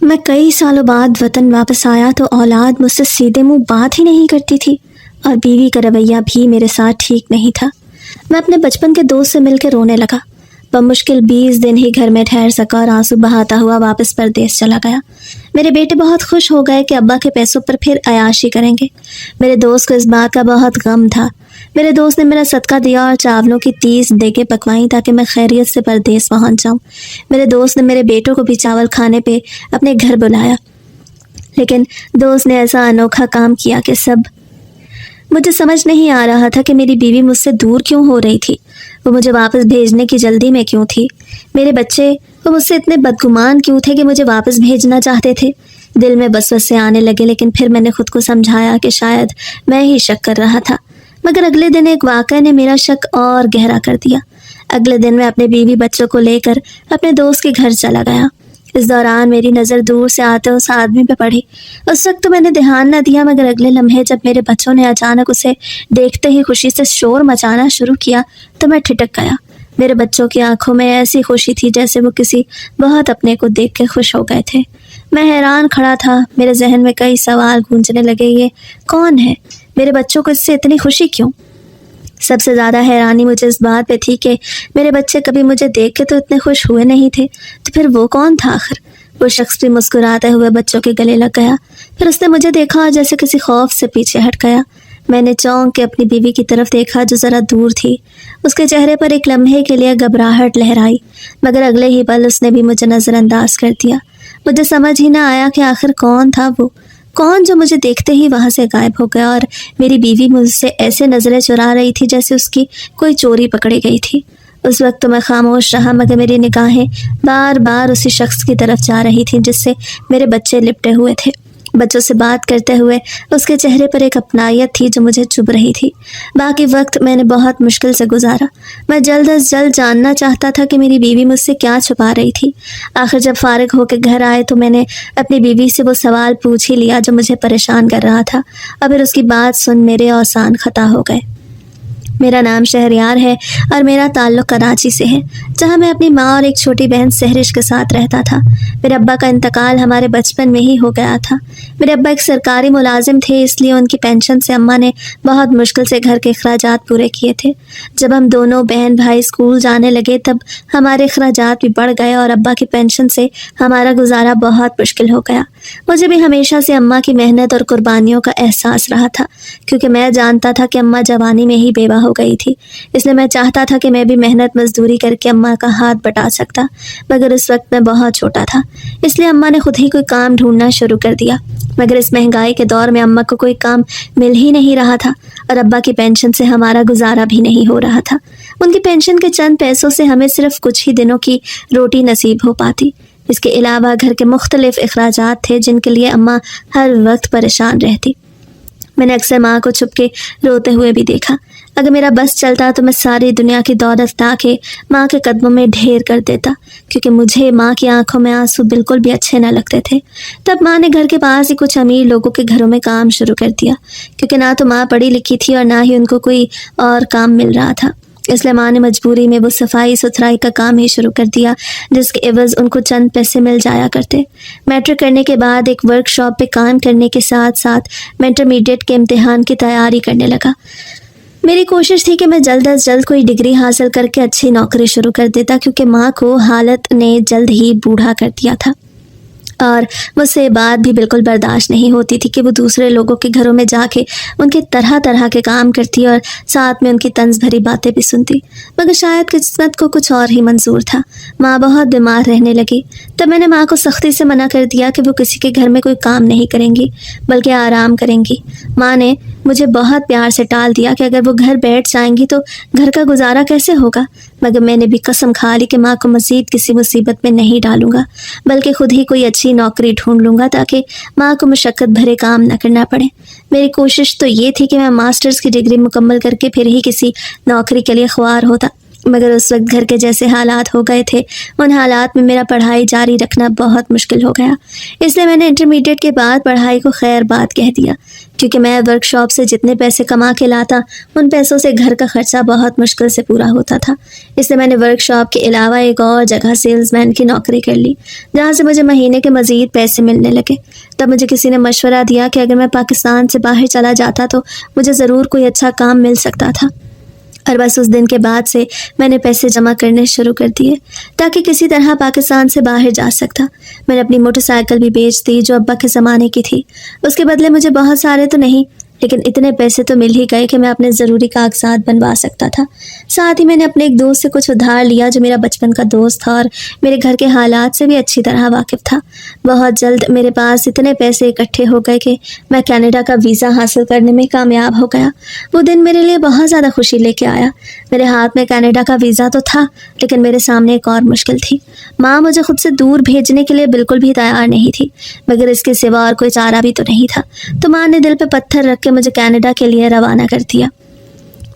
میں کئی سالوں بعد وطن واپس آیا تو اولاد مجھ سے سیدھے منہ بات ہی نہیں کرتی تھی، اور بیوی کا رویہ بھی میرے ساتھ ٹھیک نہیں تھا۔ میں اپنے بچپن کے دوست سے مل کے رونے لگا۔ بمشکل 20 دن ہی گھر میں ٹھہر سکا اور آنسو بہاتا ہوا واپس پردیس چلا گیا۔ میرے بیٹے بہت خوش ہو گئے کہ ابا کے پیسوں پر پھر عیاشی کریں گے۔ میرے دوست کو اس بات کا بہت غم تھا۔ میرے دوست نے میرا صدقہ دیا اور چاولوں کی 30 دیگیں پکوائیں تاکہ میں خیریت سے پردیس پہنچ جاؤں۔ میرے دوست نے میرے بیٹوں کو بھی چاول کھانے پہ اپنے گھر بلایا، لیکن دوست نے ایسا انوکھا کام کیا کہ مجھے سمجھ نہیں آ رہا تھا کہ میری بیوی مجھ سے دور کیوں ہو رہی تھی، وہ مجھے واپس بھیجنے کی جلدی میں کیوں تھی، میرے بچے وہ مجھ سے اتنے بدگمان کیوں تھے کہ مجھے واپس بھیجنا چاہتے تھے۔ دل میں وسوسے آنے لگے، لیکن پھر میں نے خود کو سمجھایا کہ شاید میں ہی شک کر رہا تھا۔ مگر اگلے دن ایک واقعہ نے میرا شک اور گہرا کر دیا۔ اگلے دن میں اپنے بیوی بچوں کو لے کر اپنے دوست کے گھر چلا گیا۔ اس دوران میری نظر دور سے آتے اس آدمی پہ پڑی۔ اس وقت تو میں نے دھیان نہ دیا، مگر اگلے لمحے جب میرے بچوں نے اچانک اسے دیکھتے ہی خوشی سے شور مچانا شروع کیا تو میں ٹھٹک گیا۔ میرے بچوں کی آنکھوں میں ایسی خوشی تھی جیسے وہ کسی بہت اپنے کو دیکھ کے خوش ہو گئے تھے۔ میں حیران کھڑا تھا، میرے ذہن میں کئی سوال گونجنے لگے۔ یہ کون ہے؟ میرے بچوں کو اس سے اتنی خوشی کیوں؟ سب سے زیادہ حیرانی مجھے اس بات پہ تھی کہ میرے بچے کبھی مجھے دیکھ کے تو اتنے خوش ہوئے نہیں تھے، تو پھر وہ کون تھا آخر؟ وہ شخص بھی مسکراتے ہوئے بچوں کے گلے لگ گیا، پھر اس نے مجھے دیکھا اور جیسے کسی خوف سے پیچھے ہٹ گیا۔ میں نے چونک کے اپنی بیوی کی طرف دیکھا جو ذرا دور تھی۔ اس کے چہرے پر ایک لمحے کے لیے گھبراہٹ لہرائی، مگر اگلے ہی پل اس نے بھی مجھے نظر انداز کر دیا۔ مجھے سمجھ ہی نہ آیا کہ آخر کون تھا وہ، کون جو مجھے دیکھتے ہی وہاں سے غائب ہو گیا، اور میری بیوی مجھ سے ایسے نظریں چرا رہی تھی جیسے اس کی کوئی چوری پکڑی گئی تھی۔ اس وقت تو میں خاموش رہا، مگر میری نگاہیں بار بار اسی شخص کی طرف جا رہی تھیں جس سے میرے بچے لپٹے ہوئے تھے۔ بچوں سے بات کرتے ہوئے اس کے چہرے پر ایک اپنائیت تھی جو مجھے چبھ رہی تھی۔ باقی وقت میں نے بہت مشکل سے گزارا۔ میں جلد از جلد جاننا چاہتا تھا کہ میری بیوی مجھ سے کیا چھپا رہی تھی۔ آخر جب فارغ ہو کے گھر آئے تو میں نے اپنی بیوی سے وہ سوال پوچھ ہی لیا جو مجھے پریشان کر رہا تھا، اور پھر اس کی بات سن میرے اوزان خطا ہو گئے۔ میرا نام شہریار ہے اور میرا تعلق کراچی سے ہے، جہاں میں اپنی ماں اور ایک چھوٹی بہن سہرش کے ساتھ رہتا تھا۔ میرے ابا کا انتقال ہمارے بچپن میں ہی ہو گیا تھا۔ میرے ابا ایک سرکاری ملازم تھے، اس لیے ان کی پینشن سے اماں نے بہت مشکل سے گھر کے اخراجات پورے کیے تھے۔ جب ہم دونوں بہن بھائی اسکول جانے لگے تب ہمارے اخراجات بھی بڑھ گئے اور ابا کی پینشن سے ہمارا گزارا بہت مشکل ہو گیا۔ مجھے بھی ہمیشہ سے اماں کی محنت اور قربانیوں کا احساس رہا تھا، کیونکہ میں جانتا تھا کہ اماں جوانی میں ہی بیوہ ہو گئی تھی، اس لیے میں چاہتا تھا کہ میں بھی محنت مزدوری کر کے اماں کا ہاتھ بٹا سکتا، مگر اس وقت میں بہت چھوٹا تھا، اس لیے اماں نے خود ہی کوئی کام ڈھونڈنا شروع کر دیا۔ مگر اس مہنگائی کے دور میں اماں کو کوئی کام مل ہی نہیں رہا تھا، اور ابا کی پینشن سے ہمارا گزارا بھی نہیں ہو رہا تھا۔ ان کی پینشن کے چند پیسوں سے ہمیں صرف کچھ ہی دنوں کی روٹی نصیب ہو پاتی۔ اس کے علاوہ گھر کے مختلف اخراجات تھے جن کے لیے اماں ہر وقت پریشان رہتی۔ میں نے اکثر ماں کو چھپ کے روتے ہوئے بھی دیکھا۔ اگر میرا بس چلتا تو میں ساری دنیا کی دولت لا کے ماں کے قدموں میں ڈھیر کر دیتا، کیونکہ مجھے ماں کی آنکھوں میں آنسو بالکل بھی اچھے نہ لگتے تھے۔ تب ماں نے گھر کے پاس ہی کچھ امیر لوگوں کے گھروں میں کام شروع کر دیا، کیونکہ نہ تو ماں پڑھی لکھی تھی اور نہ ہی ان کو کوئی اور کام مل رہا تھا۔ اس لیے ماں نے مجبوری میں وہ صفائی ستھرائی کا کام ہی شروع کر دیا، جس کے عوض ان کو چند پیسے مل جایا کرتے۔ میٹرک کرنے کے بعد ایک ورک شاپ پہ کام کرنے کے ساتھ ساتھ میں انٹرمیڈیٹ کے امتحان کی تیاری کرنے لگا۔ میری کوشش تھی کہ میں جلد از جلد کوئی ڈگری حاصل کر کے اچھی نوکری شروع کر دیتا، کیونکہ ماں کو حالت نے جلد ہی بوڑھا کر دیا تھا، اور مجھ سے یہ بات بھی بالکل برداشت نہیں ہوتی تھی کہ وہ دوسرے لوگوں کے گھروں میں جا کے ان کے طرح طرح کے کام کرتی اور ساتھ میں ان کی طنز بھری باتیں بھی سنتی۔ مگر شاید قسمت کو کچھ اور ہی منظور تھا۔ ماں بہت بیمار رہنے لگی، تب میں نے ماں کو سختی سے منع کر دیا کہ وہ کسی کے گھر میں کوئی کام نہیں کریں گی بلکہ آرام کریں گی۔ ماں نے مجھے بہت پیار سے ٹال دیا کہ اگر وہ گھر بیٹھ جائیں گی تو گھر کا گزارا کیسے ہوگا، مگر میں نے بھی قسم کھا لی کہ ماں کو مزید کسی مصیبت میں نہیں ڈالوں گا، بلکہ خود ہی کوئی اچھی نوکری ڈھونڈ لوں گا تاکہ ماں کو مشقت بھرے کام نہ کرنا پڑے۔ میری کوشش تو یہ تھی کہ میں ماسٹرز کی ڈگری مکمل کر کے پھر ہی کسی نوکری کے لیے خوار ہوتا، مگر اس وقت گھر کے جیسے حالات ہو گئے تھے، ان حالات میں میرا پڑھائی جاری رکھنا بہت مشکل ہو گیا۔ اس لیے میں نے انٹرمیڈیٹ کے بعد پڑھائی کو خیر بات کہہ دیا، کیونکہ میں ورک شاپ سے جتنے پیسے کما کے لاتا ان پیسوں سے گھر کا خرچہ بہت مشکل سے پورا ہوتا تھا۔ اس لیے میں نے ورک شاپ کے علاوہ ایک اور جگہ سیلز مین کی نوکری کر لی، جہاں سے مجھے مہینے کے مزید پیسے ملنے لگے۔ تب مجھے کسی نے مشورہ دیا کہ اگر میں پاکستان سے باہر چلا جاتا تو مجھے ضرور کوئی اچھا کام مل سکتا تھا، اور بس اس دن کے بعد سے میں نے پیسے جمع کرنے شروع کر دیے تاکہ کسی طرح پاکستان سے باہر جا سکتا۔ میں نے اپنی موٹر سائیکل بھی بیچ دی جو ابا کے زمانے کی تھی۔ اس کے بدلے مجھے بہت سارے تو نہیں، لیکن اتنے پیسے تو مل ہی گئے کہ میں اپنے ضروری کاغذات بنوا سکتا تھا۔ ساتھ ہی میں نے اپنے ایک دوست سے کچھ ادھار لیا جو میرا بچپن کا دوست تھا اور میرے گھر کے حالات سے بھی اچھی طرح واقف تھا۔ بہت جلد میرے پاس اتنے پیسے اکٹھے ہو گئے کہ میں کینیڈا کا ویزا حاصل کرنے میں کامیاب ہو گیا۔ وہ دن میرے لیے بہت زیادہ خوشی لے کے آیا۔ میرے ہاتھ میں کینیڈا کا ویزا تو تھا، لیکن میرے سامنے ایک اور مشکل تھی۔ ماں مجھے خود سے دور بھیجنے کے لیے بالکل بھی تیار نہیں تھی، مگر اس کے سوا اور کوئی چارہ بھی تو نہیں تھا۔ تو ماں نے دل پہ پتھر رکھ کے مجھے کینیڈا کے لیے روانہ کر دیا۔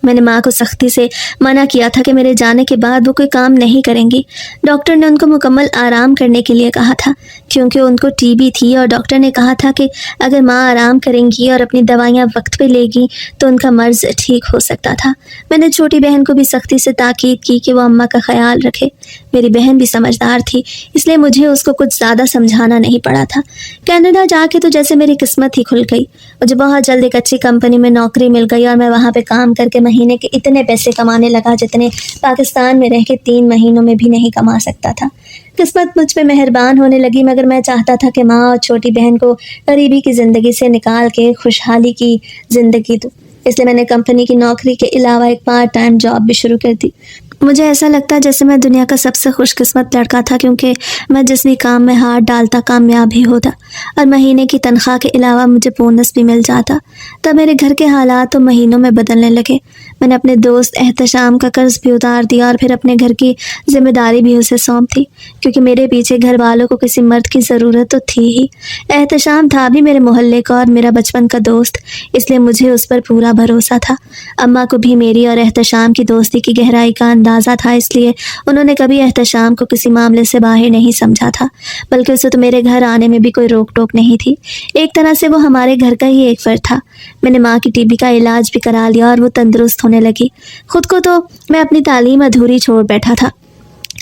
میں نے ماں کو سختی سے منع کیا تھا کہ میرے جانے کے بعد وہ کوئی کام نہیں کریں گی۔ ڈاکٹر نے ان کو مکمل آرام کرنے کے لیے کہا تھا، کیونکہ ان کو ٹی بی تھی، اور ڈاکٹر نے کہا تھا کہ اگر ماں آرام کریں گی اور اپنی دوائیاں وقت پہ لے گی تو ان کا مرض ٹھیک ہو سکتا تھا۔ میں نے چھوٹی بہن کو بھی سختی سے تاکید کی کہ وہ اماں کا خیال رکھے۔ میری بہن بھی سمجھدار تھی، اس لیے مجھے اس کو کچھ زیادہ سمجھانا نہیں پڑا تھا۔ کینیڈا جا کے تو جیسے میری قسمت ہی کھل گئی۔ مجھے بہت جلد ایک اچھی کمپنی میں نوکری مل گئی اور میں وہاں پہ کام کر کے مہینے کے اتنے پیسے کمانے لگا جتنے پاکستان میں رہ کے 3 مہینوں میں بھی نہیں کما سکتا تھا۔ قسمت مجھ پہ مہربان ہونے لگی، مگر میں چاہتا تھا کہ ماں اور چھوٹی بہن کو غریبی کی زندگی سے نکال کے خوشحالی کی زندگی دوں۔ اس لیے میں نے کمپنی کی نوکری کے علاوہ ایک پارٹ ٹائم جاب بھی شروع کر دی۔ مجھے ایسا لگتا جیسے میں دنیا کا سب سے خوش قسمت لڑکا تھا، کیونکہ میں جس بھی کام میں ہاتھ ڈالتا کامیاب ہی ہوتا، اور مہینے کی تنخواہ کے علاوہ مجھے بونس بھی مل جاتا۔ تب میرے گھر کے حالات تو مہینوں میں بدلنے لگے۔ میں نے اپنے دوست احتشام کا قرض بھی اتار دیا اور پھر اپنے گھر کی ذمہ داری بھی اسے سونپ دی، کیونکہ میرے پیچھے گھر والوں کو کسی مرد کی ضرورت تو تھی ہی۔ احتشام تھا بھی میرے محلے کا اور میرا بچپن کا دوست، اس لیے مجھے اس پر پورا بھروسہ تھا۔ اماں کو بھی میری اور احتشام کی دوستی کی گہرائی کا اندازہ تھا، اس لیے انہوں نے کبھی احتشام کو کسی معاملے سے باہر نہیں سمجھا تھا، بلکہ اسے تو میرے گھر آنے میں بھی کوئی روک ٹوک نہیں تھی۔ ایک طرح سے وہ ہمارے گھر کا ہی ایک فرد تھا۔ میں نے ماں کی ٹی بی کا علاج بھی کرا لیا اور وہ تندرست ہونے لگی۔ خود کو تو میں اپنی تعلیم ادھوری چھوڑ بیٹھا تھا،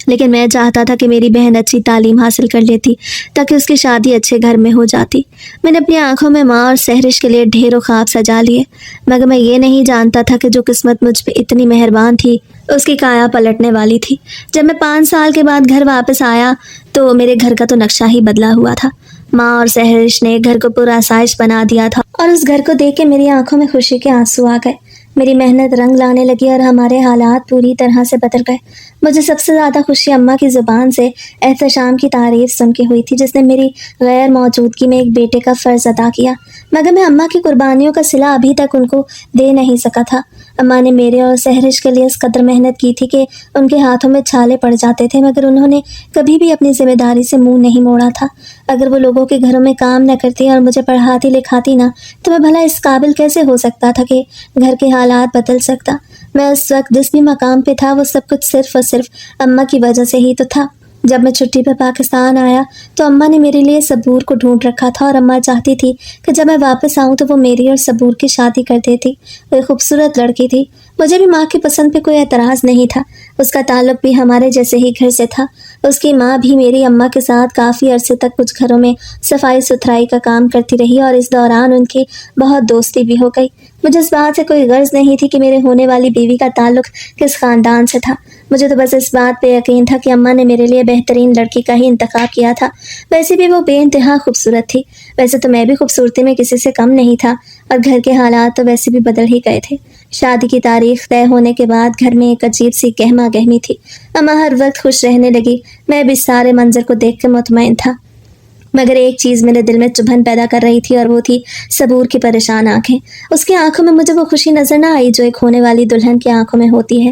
لیکن میں چاہتا تھا کہ میری بہن اچھی تعلیم حاصل کر لیتی تاکہ اس کی شادی اچھے گھر میں ہو جاتی۔ میں نے اپنی آنکھوں میں ماں اور سہرش کے لیے ڈھیروں خواب سجا لیے، مگر میں یہ نہیں جانتا تھا کہ جو قسمت مجھ پہ اتنی مہربان تھی اس کی کایا پلٹنے والی تھی۔ جب میں 5 سال کے بعد گھر واپس آیا تو میرے گھر کا تو نقشہ ہی بدلا ہوا تھا۔ ماں اور سہرش نے گھر کو پورا آسائش بنا دیا تھا، اور اس گھر کو دیکھ کے میری آنکھوں میں خوشی کے آنسو آ گئے۔ میری محنت رنگ لانے لگی اور ہمارے حالات پوری طرح سے بدل گئے۔ مجھے سب سے زیادہ خوشی اماں کی زبان سے احتشام کی تعریف سن کے ہوئی تھی، جس نے میری غیر موجودگی میں ایک بیٹے کا فرض ادا کیا، مگر میں اماں کی قربانیوں کا صلہ ابھی تک ان کو دے نہیں سکا تھا۔ اماں نے میرے اور سہرش کے لیے اس قدر محنت کی تھی کہ ان کے ہاتھوں میں چھالے پڑ جاتے تھے، مگر انہوں نے کبھی بھی اپنی ذمہ داری سے منہ نہیں موڑا تھا۔ اگر وہ لوگوں کے گھروں میں کام نہ کرتی اور مجھے پڑھاتی لکھاتی نہ، تو میں بھلا اس قابل کیسے ہو سکتا تھا کہ گھر کے حالات بدل سکتا۔ میں اس وقت جس بھی مقام پہ تھا وہ سب کچھ صرف اور صرف اماں کی وجہ سے ہی تو تھا۔ جب میں چھٹی پہ پاکستان آیا تو اماں نے میرے لیے صبور کو ڈھونڈ رکھا تھا، اور اماں چاہتی تھی کہ جب میں واپس آؤں تو وہ میری اور صبور کی شادی کر دیتی۔ وہ ایک خوبصورت لڑکی تھی۔ مجھے بھی ماں کی پسند پہ کوئی اعتراض نہیں تھا، اس کا تعلق بھی ہمارے جیسے ہی گھر سے تھا۔ اس کی ماں بھی میری اماں کے ساتھ کافی عرصے تک کچھ گھروں میں صفائی ستھرائی کا کام کرتی رہی، اور اس دوران ان کی بہت دوستی بھی ہو گئی۔ مجھے اس بات سے کوئی غرض نہیں تھی کہ میرے ہونے والی بیوی کا تعلق کس خاندان سے تھا۔ مجھے تو بس اس بات پہ یقین تھا کہ اماں نے میرے لیے بہترین لڑکی کا ہی انتخاب کیا تھا۔ ویسے بھی وہ بے انتہا خوبصورت تھی، ویسے تو میں بھی خوبصورتی میں کسی سے کم نہیں تھا، اور گھر کے حالات تو ویسے بھی بدل ہی گئے تھے۔ شادی کی تاریخ طے ہونے کے بعد گھر میں ایک عجیب سی گہما گہمی تھی۔ اماں ہر وقت خوش رہنے لگی، میں بھی سارے منظر کو دیکھ کے مطمئن تھا، مگر ایک چیز میرے دل میں چبھن پیدا کر رہی تھی، اور وہ تھی صبور کی پریشان آنکھیں۔ اس کی آنکھوں میں مجھے وہ خوشی نظر نہ آئی جو ایک ہونے والی دلہن کی آنکھوں میں ہوتی ہے۔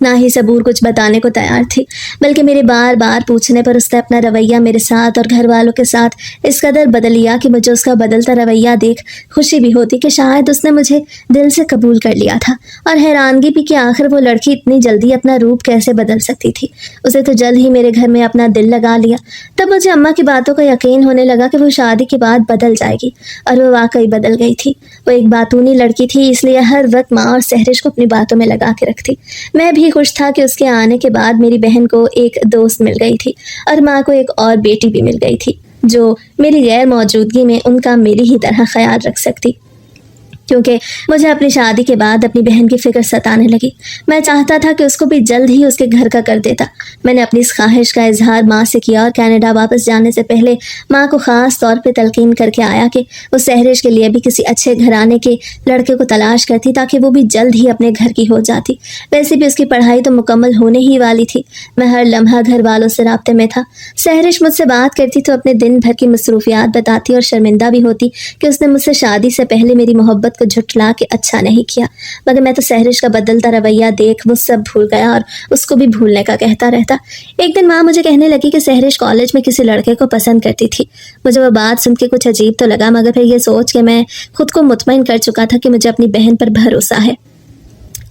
نہ ہی صبور کچھ بتانے کو تیار تھی، بلکہ میرے بار بار پوچھنے پر اس نے اپنا رویہ میرے ساتھ اور گھر والوں کے ساتھ اس قدر بدل لیا کہ مجھے اس کا بدلتا رویہ دیکھ خوشی بھی ہوتی کہ شاید اس نے مجھے دل سے قبول کر لیا تھا، اور حیرانگی بھی کہ آخر وہ لڑکی اتنی جلدی اپنا روپ کیسے بدل سکتی تھی۔ اسے تو جلد ہی میرے گھر میں اپنا دل لگا لیا۔ تب مجھے اماں کی باتوں کا یقین ہونے لگا کہ وہ شادی کے بعد بدل جائے گی، اور وہ واقعی بدل گئی تھی۔ وہ ایک باتونی لڑکی تھی، اس لیے ہر وقت ماں اور سحرش کو اپنی باتوں میں لگا کے رکھتی۔ میں بھی خوش تھا کہ اس کے آنے کے بعد میری بہن کو ایک دوست مل گئی تھی، اور ماں کو ایک اور بیٹی بھی مل گئی تھی جو میری غیر موجودگی میں ان کا میری ہی طرح خیال رکھ سکتی، کیونکہ مجھے اپنی شادی کے بعد اپنی بہن کی فکر ستانے لگی۔ میں چاہتا تھا کہ اس کو بھی جلد ہی اس کے گھر کا کر دیتا۔ میں نے اپنی اس خواہش کا اظہار ماں سے کیا، اور کینیڈا واپس جانے سے پہلے ماں کو خاص طور پہ تلقین کر کے آیا کہ وہ سحرش کے لیے بھی کسی اچھے گھرانے کے لڑکے کو تلاش کرتی تاکہ وہ بھی جلد ہی اپنے گھر کی ہو جاتی۔ ویسے بھی اس کی پڑھائی تو مکمل ہونے ہی والی تھی۔ میں ہر لمحہ گھر والوں سے رابطے میں تھا۔ سحرش مجھ سے بات کرتی تو اپنے دن بھر کی مصروفیات بتاتی اور شرمندہ بھی ہوتی کہ اس نے مجھ سے شادی سے پہلے میری محبت کو جھٹلا کے اچھا نہیں کیا، مگر میں تو سحرش کا بدلتا رویہ دیکھ وہ سب بھول گیا اور اس کو بھی بھولنے کا کہتا رہتا۔ ایک دن ماں مجھے کہنے لگی کہ سحرش کالج میں کسی لڑکے کو پسند کرتی تھی۔ مجھے وہ بات سن کے کچھ عجیب تو لگا، مگر پھر یہ سوچ کہ میں خود کو مطمئن کر چکا تھا کہ مجھے اپنی بہن پر بھروسہ ہے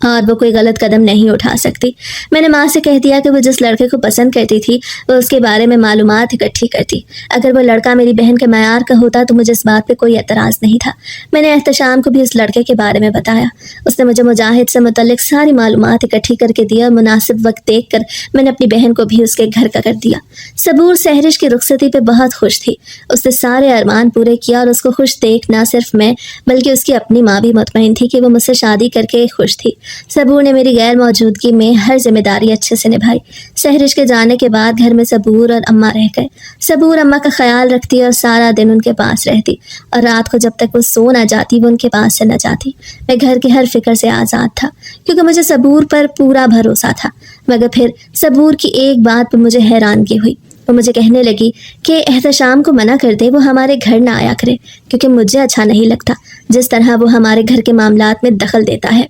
اور وہ کوئی غلط قدم نہیں اٹھا سکتی، میں نے ماں سے کہہ دیا کہ وہ جس لڑکے کو پسند کرتی تھی وہ اس کے بارے میں معلومات اکٹھی کرتی۔ اگر وہ لڑکا میری بہن کے معیار کا ہوتا تو مجھے اس بات پہ کوئی اعتراض نہیں تھا۔ میں نے احتشام کو بھی اس لڑکے کے بارے میں بتایا۔ اس نے مجھے مجاہد سے متعلق ساری معلومات اکٹھی کر کے دیا، اور مناسب وقت دیکھ کر میں نے اپنی بہن کو بھی اس کے گھر کا کر دیا۔ صبور سحرش کی رخصتی پہ بہت خوش تھی۔ اس نے سارے ارمان پورے کیا، اور اس کو خوش دیکھ نہ صرف میں بلکہ اس کی اپنی ماں بھی مطمئن تھی کہ وہ مجھ سے شادی کر کے خوش تھی۔ صبور نے میری غیر موجودگی میں ہر ذمہ داری اچھے سے نبھائی۔ سحرش کے جانے کے بعد گھر میں صبور اور اماں رہ گئے۔ صبور اماں کا خیال رکھتی اور سارا دن ان کے پاس رہتی، اور رات کو جب تک وہ سو نہ جاتی وہ ان کے پاس سے نہ جاتی۔ میں گھر کی ہر فکر سے آزاد تھا کیونکہ مجھے صبور پر پورا بھروسہ تھا، مگر پھر صبور کی ایک بات پہ مجھے حیرانگی ہوئی۔ وہ مجھے کہنے لگی کہ احتشام کو منع کر دے، وہ ہمارے گھر نہ آیا کرے، کیونکہ مجھے اچھا نہیں لگتا جس طرح وہ ہمارے گھر کے معاملات میں دخل دیتا ہے۔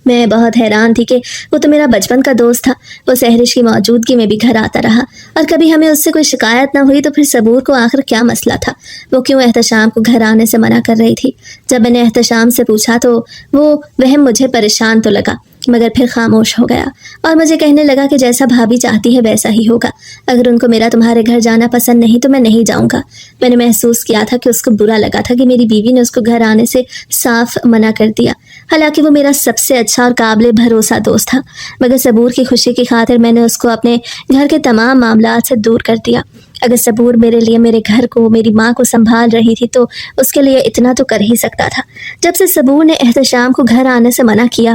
میں بہت حیران تھی کہ وہ تو میرا بچپن کا دوست تھا، وہ سحرش کی موجودگی میں بھی گھر آتا رہا، اور کبھی ہمیں اس سے کوئی شکایت نہ ہوئی، تو پھر صبور کو آخر کیا مسئلہ تھا؟ وہ کیوں احتشام کو گھر آنے سے منع کر رہی تھی؟ جب میں نے احتشام سے پوچھا تو وہ مجھے پریشان تو لگا، مگر پھر خاموش ہو گیا، اور مجھے کہنے لگا کہ جیسا بھابھی چاہتی ہے ویسا ہی ہوگا۔ اگر ان کو میرا تمہارے گھر جانا پسند نہیں تو میں نہیں جاؤں گا۔ میں نے محسوس کیا تھا کہ اس کو برا لگا تھا کہ میری بیوی نے اس کو گھر آنے سے صاف منع کر دیا، حالانکہ وہ میرا سب سے اچھا اور قابل بھروسہ دوست تھا، مگر صبور کی خوشی کی خاطر میں نے اس کو اپنے گھر کے تمام معاملات سے دور کر دیا۔ اگر صبور میرے لیے میرے گھر کو، میری ماں کو سنبھال رہی تھی تو اس کے لیے اتنا تو کر ہی سکتا تھا۔ جب سے صبور نے احتشام کو گھر آنے سے منع کیا،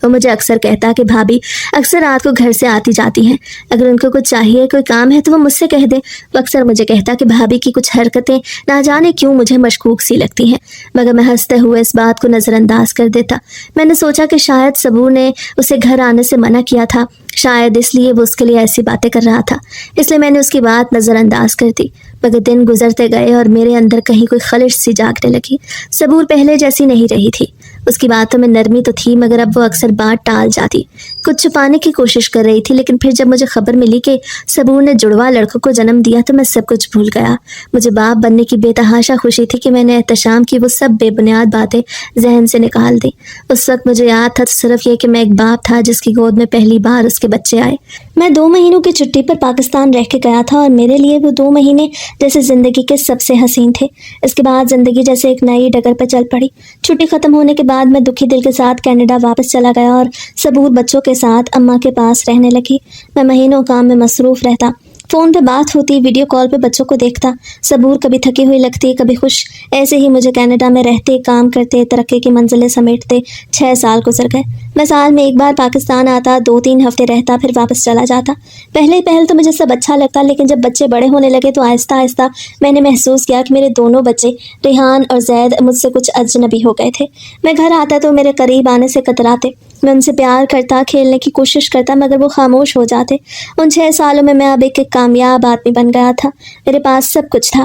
وہ مجھے اکثر کہتا کہ بھابھی اکثر رات کو گھر سے آتی جاتی ہیں، اگر ان کو کچھ چاہیے، کوئی کام ہے تو وہ مجھ سے کہہ دے۔ وہ اکثر مجھے کہتا کہ بھابھی کی کچھ حرکتیں نہ جانے کیوں مجھے مشکوک سی لگتی ہیں، مگر میں ہنستے ہوئے اس بات کو نظر انداز کر دیتا۔ میں نے سوچا کہ شاید صبور نے اسے گھر آنے سے منع کیا تھا، شاید اس لیے وہ اس کے لیے ایسی باتیں کر رہا تھا، اس لیے میں نے اس کی بات نظر انداز کر دی۔ مگر دن گزرتے گئے اور میرے اندر کہیں کوئی خلش سی جاگنے لگی۔ صبور پہلے جیسی نہیں رہی تھی، اس کی باتوں میں نرمی تو تھی، مگر اب وہ اکثر بات ٹال جاتی، کچھ چھپانے کی کوشش کر رہی تھی۔ لیکن پھر جب مجھے خبر ملی کہ صبور نے جڑواں لڑکوں کو جنم دیا تو میں سب کچھ بھول گیا۔ مجھے باپ بننے کی بے تحاشا خوشی تھی کہ میں نے احتشام کی وہ سب بے بنیاد باتیں ذہن سے نکال دی۔ اس وقت مجھے یاد تھا صرف یہ کہ میں ایک باپ تھا جس کی گود میں پہلی بار اس کے بچے آئے۔ میں 2 مہینوں کی چھٹی پر پاکستان رہ کے گیا تھا، اور میرے لیے وہ 2 مہینے جیسے زندگی کے سب سے حسین تھے۔ اس کے بعد زندگی جیسے ایک نئی ڈگر پر چل پڑی۔ چھٹی ختم ہونے کے بعد میں دکھی دل کے ساتھ کینیڈا واپس چلا گیا، اور صبور بچوں کے ساتھ اماں کے پاس رہنے لگی۔ میں مہینوں کام میں مصروف رہتا، فون پہ بات ہوتی، ویڈیو کال پہ بچوں کو دیکھتا۔ صبور کبھی تھکی ہوئی لگتی، کبھی خوش۔ ایسے ہی مجھے کینیڈا میں رہتے، کام کرتے، ترقی کی منزلیں سمیٹتے 6 سال گزر گئے۔ میں سال میں ایک بار پاکستان آتا، 2-3 ہفتے رہتا، پھر واپس چلا جاتا۔ پہل تو مجھے سب اچھا لگتا، لیکن جب بچے بڑے ہونے لگے تو آہستہ آہستہ میں نے محسوس کیا کہ میرے دونوں بچے ریحان اور زید مجھ سے کچھ اجنبی ہو گئے تھے۔ میں گھر آتا تو میرے قریب آنے سے کتراتے، میں ان سے پیار کرتا، کھیلنے کی کوشش کرتا، مگر وہ خاموش ہو جاتے۔ ان 6 سالوں میں اب ایک کامیاب آدمی بن گیا تھا، میرے پاس سب کچھ تھا،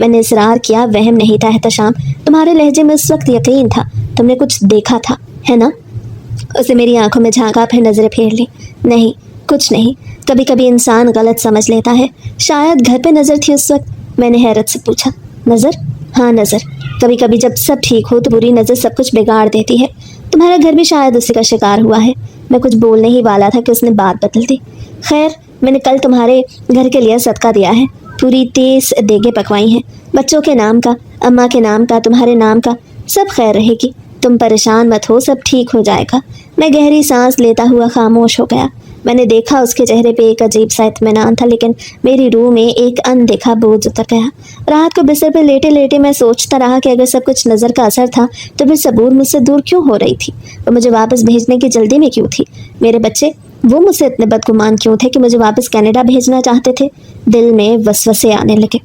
میں نے اصرار کیا۔ وہم نہیں تھا احتشام، تمہارے لہجے میں اس وقت یقین تھا، تم نے کچھ دیکھا تھا، ہے نا؟ اسے میری آنکھوں میں جھانکا، پھر نظریں پھیر لی۔ نہیں، کچھ نہیں، کبھی کبھی انسان غلط سمجھ لیتا ہے۔ شاید گھر پہ نظر تھی اس وقت؟ میں نے حیرت سے پوچھا۔ نظر؟ ہاں نظر، کبھی کبھی جب سب ٹھیک ہو تو بری نظر سب کچھ بگاڑ دیتی ہے۔ تمہارا گھر بھی شاید اسی کا شکار ہوا ہے۔ میں کچھ بولنے ہی والا تھا کہ اس نے بات بدل دی۔ خیر، میں نے کل تمہارے گھر کے لیے صدقہ دیا ہے، پوری 30 دیگیں پکوائی ہیں، بچوں کے نام کا، اماں کے نام کا، تمہارے نام کا، سب خیر رہے گی، تم پریشان مت ہو، سب ٹھیک ہو جائے گا۔ میں گہری سانس لیتا ہوا خاموش ہو گیا۔ میں نے دیکھا اس کے چہرے پہ ایک عجیب سا اطمینان تھا، لیکن میری روح میں ایک اندیکھا بوجھ اتر گیا۔ رات کو بستر پہ لیٹے لیٹے میں سوچتا رہا کہ اگر سب کچھ نظر کا اثر تھا تو پھر صبور مجھ سے دور کیوں ہو رہی تھی؟ وہ مجھے واپس بھیجنے کی جلدی میں کیوں تھی؟ میرے بچے، وہ مجھ سے اتنے بدگمان کیوں تھے کہ مجھے واپس کینیڈا بھیجنا چاہتے تھے؟ دل میں وسوسے آنے لگے،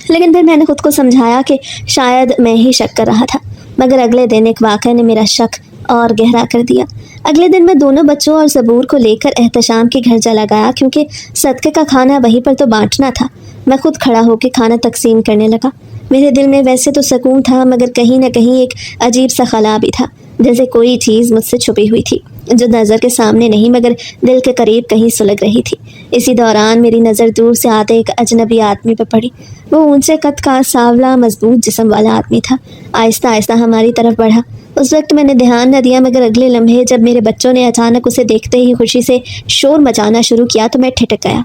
لیکن پھر میں نے خود کو سمجھایا کہ شاید میں ہی شک کر رہا تھا۔ مگر اگلے دن ایک واقعہ نے میرا شک اور گہرا کر دیا۔ اگلے دن میں دونوں بچوں اور صبور کو لے کر احتشام کے گھر چلا گیا، کیونکہ صدقے کا کھانا وہیں پر تو بانٹنا تھا۔ میں خود کھڑا ہو کے کھانا تقسیم کرنے لگا۔ میرے دل میں ویسے تو سکون تھا، مگر کہیں نہ کہیں ایک عجیب سا خلا بھی تھا، جیسے کوئی چیز مجھ سے چھپی ہوئی تھی جو نظر کے سامنے نہیں مگر دل کے قریب کہیں سلگ رہی تھی۔ اسی دوران میری نظر دور سے آتے ایک اجنبی آدمی پہ پڑی۔ وہ اونچے قد کا، سانولا، مضبوط جسم والا آدمی تھا۔ آہستہ آہستہ ہماری طرف بڑھا۔ اس وقت میں نے دھیان نہ دیا، مگر اگلے لمحے جب میرے بچوں نے اچانک اسے دیکھتے ہی خوشی سے شور مچانا شروع کیا تو میں ٹھٹک گیا۔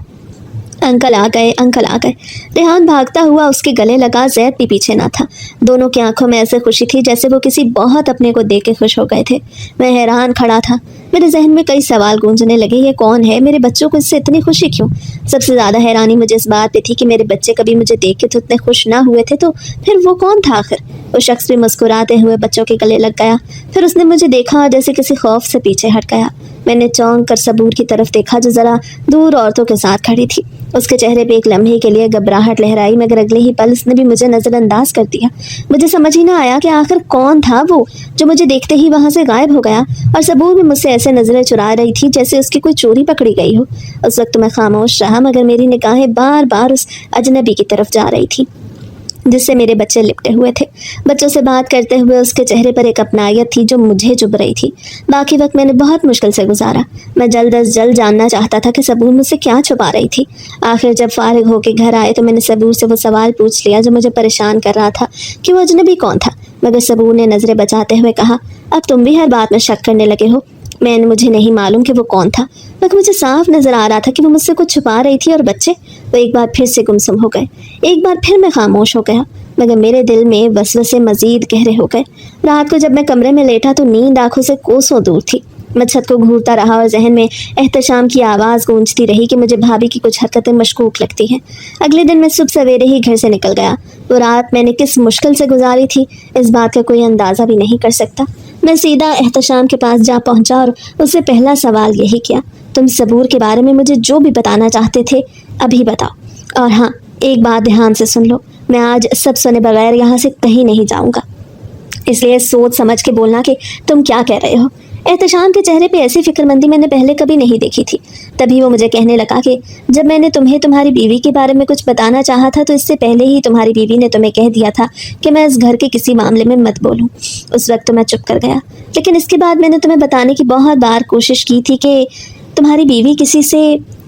انکل آ گئے، انکل آ گئے۔ ریحان بھاگتا ہوا اس کے گلے لگا، زید بھی پیچھے نہ تھا۔ دونوں کی آنکھوں میں ایسے خوشی تھی جیسے وہ کسی بہت اپنے کو دیکھ کے خوش ہو گئے تھے۔ میں حیران کھڑا تھا۔ میرے ذہن میں کئی سوال گونجنے لگے، یہ کون ہے؟ میرے بچوں کو اس سے اتنی خوشی کیوں؟ سب سے زیادہ حیرانی مجھے اس بات پہ تھی کہ میرے بچے کبھی مجھے دیکھ کے تو اتنے خوش نہ ہوئے تھے، تو پھر وہ کون تھا آخر؟ وہ شخص بھی مسکراتے ہوئے بچوں کے گلے لگ گیا، پھر اس نے مجھے دیکھا، جیسے کسی خوف سے پیچھے ہٹ گیا۔ میں نے چونک کر صبور کی طرف دیکھا جو ذرا دور عورتوں کے ساتھ کھڑی تھی۔ اس کے چہرے پہ ایک لمحے کے لیے گھبراہٹ لہرائی، مگر اگلے ہی پل اس نے بھی مجھے نظر انداز کر دیا۔ مجھے سمجھ ہی نہ آیا کہ آخر کون تھا وہ جو مجھے دیکھتے ہی وہاں سے غائب ہو گیا، اور صبور بھی مجھ سے ایسے نظریں چرا رہی تھی جیسے اس کی کوئی چوری پکڑی گئی ہو۔ اس وقت میں خاموش رہا، مگر میری نگاہیں بار بار اس اجنبی کی طرف جا رہی تھی جس سے میرے بچے لپٹے ہوئے تھے۔ بچوں سے بات کرتے ہوئے اس کے چہرے پر ایک اپنائیت تھی جو مجھے چبھ رہی تھی۔ باقی وقت میں نے بہت مشکل سے گزارا۔ میں جلد از جلد جاننا چاہتا تھا کہ صبور مجھ سے کیا چھپا رہی تھی۔ آخر جب فارغ ہو کے گھر آئے تو میں نے صبور سے وہ سوال پوچھ لیا جو مجھے پریشان کر رہا تھا کہ وہ اجنبی کون تھا، مگر صبور نے نظریں بچاتے ہوئے کہا، اب تم بھی ہر بات میں شک کرنے لگے ہو۔ مجھے نہیں معلوم کہ وہ کون تھا، مگر مجھے صاف نظر آ رہا تھا کہ وہ مجھ سے کچھ چھپا رہی تھی۔ اور بچے، وہ ایک بار پھر سے گمسم ہو گئے۔ ایک بار پھر میں خاموش ہو گیا، مگر میرے دل میں وسوسے مزید گہرے ہو گئے۔ رات کو جب میں کمرے میں لیٹا تو نیند آنکھوں سے کوسوں دور تھی۔ میں چھت کو گھورتا رہا اور ذہن میں احتشام کی آواز گونجتی رہی کہ مجھے بھابھی کی کچھ حرکتیں مشکوک لگتی ہیں۔ اگلے دن میں صبح سویرے ہی گھر سے نکل گیا۔ وہ رات میں نے کس مشکل سے گزاری تھی اس بات کا کوئی اندازہ بھی نہیں کر سکتا۔ میں سیدھا احتشام کے پاس جا پہنچا اور اس سے پہلا سوال یہی کیا، تم صبور کے بارے میں مجھے جو بھی بتانا چاہتے تھے ابھی بتاؤ، اور ہاں ایک بات دھیان سے سن لو، میں آج سب سنے بغیر یہاں سے کہیں نہیں جاؤں گا، اس لیے سوچ سمجھ کے بولنا کہ تم کیا کہہ رہے ہو۔ احتشام کے چہرے پہ ایسی فکر مندی میں نے پہلے کبھی نہیں دیکھی تھی۔ تبھی وہ مجھے کہنے لگا کہ جب میں نے تمہیں تمہاری بیوی کے بارے میں کچھ بتانا چاہا تھا تو اس سے پہلے ہی تمہاری بیوی نے تمہیں کہہ دیا تھا کہ میں اس گھر کے کسی معاملے میں مت بولوں۔ اس وقت تو میں چپ کر گیا، لیکن اس کے بعد میں نے تمہیں بتانے کی بہت بار کوشش کی تھی کہ تمہاری بیوی کسی سے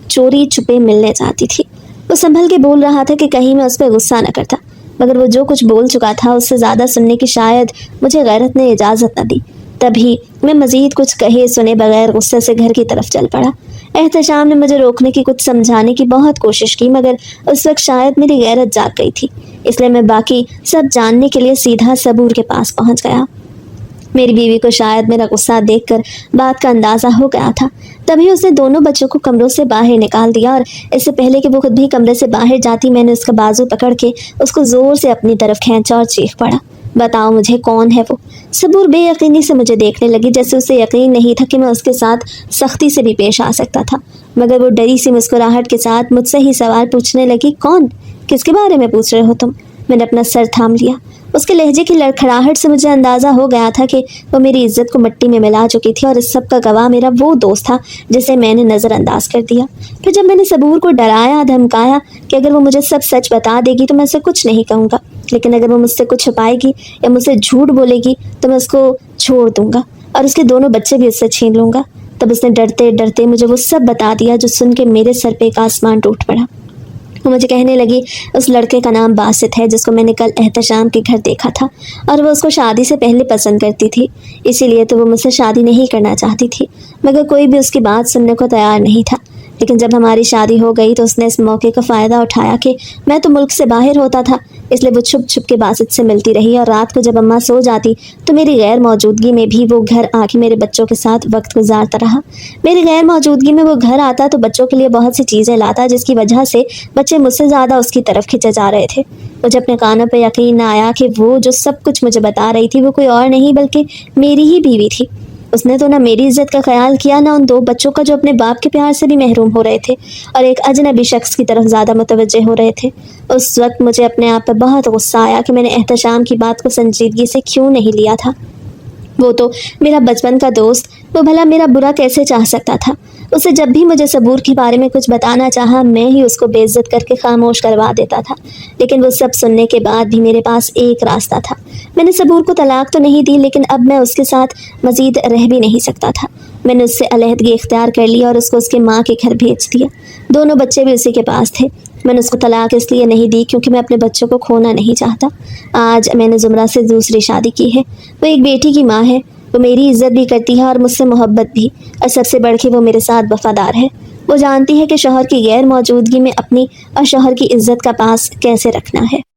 چوری چھپے ملنے جاتی تھی۔ وہ سنبھل کے بول رہا تھا کہ کہیں میں اس پہ غصہ نہ کرتا، مگر وہ جو کچھ بول چکا تھا اس سے زیادہ سننے کی شاید مجھے غیرت نے اجازت نہ دی۔ تبھی میں مزید کچھ کہے سنے بغیر غصے سے گھر کی طرف چل پڑا۔ احتشام نے مجھے روکنے کی، کچھ سمجھانے کی بہت کوشش کی، مگر اس وقت شاید میری غیرت جاگ گئی تھی، اس لیے میں باقی سب جاننے کے لیے سیدھا صبور کے پاس پہنچ گیا۔ میری بیوی کو شاید میرا غصہ دیکھ کر بات کا اندازہ ہو گیا تھا، تبھی اس نے دونوں بچوں کو کمروں سے باہر نکال دیا، اور اس سے پہلے کہ وہ خود بھی کمرے سے باہر جاتی میں نے اس کا بازو پکڑ کے اس کو زور سے اپنی طرف کھینچا اور چیخ پڑا، بتاؤ مجھے کون ہے وہ؟ صبور بے یقینی سے مجھے دیکھنے لگی، جیسے اسے یقین نہیں تھا کہ میں اس کے ساتھ سختی سے بھی پیش آ سکتا تھا، مگر وہ ڈری سی مسکراہٹ کے ساتھ مجھ سے ہی سوال پوچھنے لگی، کون؟ کس کے بارے میں پوچھ رہے ہو تم؟ میں نے اپنا سر تھام لیا۔ اس کے لہجے کی لڑکھڑاہٹ سے مجھے اندازہ ہو گیا تھا کہ وہ میری عزت کو مٹی میں ملا چکی تھی، اور اس سب کا گواہ میرا وہ دوست تھا جسے میں نے نظر انداز کر دیا۔ پھر جب میں نے صبور کو ڈرایا دھمکایا کہ اگر وہ مجھے سب سچ بتا دے گی تو میں اسے کچھ نہیں کہوں گا، لیکن اگر وہ مجھ سے کچھ چھپائے گی یا مجھ سے جھوٹ بولے گی تو میں اس کو چھوڑ دوں گا اور اس کے دونوں بچے بھی اس سے چھین لوں گا، تب اس نے ڈرتے ڈرتے مجھے وہ سب بتا دیا، جو سن کے میرے سر پہ ایک آسمان ٹوٹ پڑا۔ وہ مجھے کہنے لگی اس لڑکے کا نام باسط ہے جس کو میں نے کل احتشام کے گھر دیکھا تھا، اور وہ اس کو شادی سے پہلے پسند کرتی تھی، اسی لیے تو وہ مجھ سے شادی نہیں کرنا چاہتی تھی، مگر کوئی بھی اس کی بات سننے کو تیار نہیں تھا۔ لیکن جب ہماری شادی ہو گئی تو اس نے اس موقع کا فائدہ اٹھایا کہ میں تو ملک سے باہر ہوتا تھا، اس لیے وہ چھپ چھپ کے باسط سے ملتی رہی، اور رات کو جب اماں سو جاتی تو میری غیر موجودگی میں بھی وہ گھر آ کے میرے بچوں کے ساتھ وقت گزارتا رہا۔ میری غیر موجودگی میں وہ گھر آتا تو بچوں کے لیے بہت سی چیزیں لاتا، جس کی وجہ سے بچے مجھ سے زیادہ اس کی طرف کھنچے جا رہے تھے۔ مجھے اپنے کانوں پہ یقین نہ آیا کہ وہ جو سب کچھ مجھے بتا رہی تھی وہ کوئی اور نہیں بلکہ میری ہی بیوی تھی۔ اس نے تو نہ میری عزت کا خیال کیا، نہ ان دو بچوں کا جو اپنے باپ کے پیار سے بھی محروم ہو رہے تھے اور ایک اجنبی شخص کی طرف زیادہ متوجہ ہو رہے تھے۔ اس وقت مجھے اپنے آپ پہ بہت غصہ آیا کہ میں نے احتشام کی بات کو سنجیدگی سے کیوں نہیں لیا تھا۔ وہ تو میرا بچپن کا دوست، وہ بھلا میرا برا کیسے چاہ سکتا تھا؟ اسے جب بھی مجھے صبور کے بارے میں کچھ بتانا چاہا میں ہی اس کو بے عزت کر کے خاموش کروا دیتا تھا، لیکن وہ سب سننے کے بعد بھی میرے پاس ایک راستہ تھا۔ میں نے صبور کو طلاق تو نہیں دی، لیکن اب میں اس کے ساتھ مزید رہ بھی نہیں سکتا تھا۔ میں نے اس سے علیحدگی اختیار کر لی اور اس کو اس کے ماں کے گھر بھیج دیا۔ دونوں بچے بھی اسی کے پاس تھے۔ میں نے اس کو طلاق اس لیے نہیں دی کیونکہ میں اپنے بچوں کو کھونا نہیں چاہتا۔ آج میں نے زمرہ سے دوسری شادی کی ہے، وہ ایک بیٹی کی ماں ہے، وہ میری عزت بھی کرتی ہے اور مجھ سے محبت بھی، اور سب سے بڑھ کے وہ میرے ساتھ وفادار ہے۔ وہ جانتی ہے کہ شوہر کی غیر موجودگی میں اپنی اور شوہر کی عزت کا پاس کیسے رکھنا ہے۔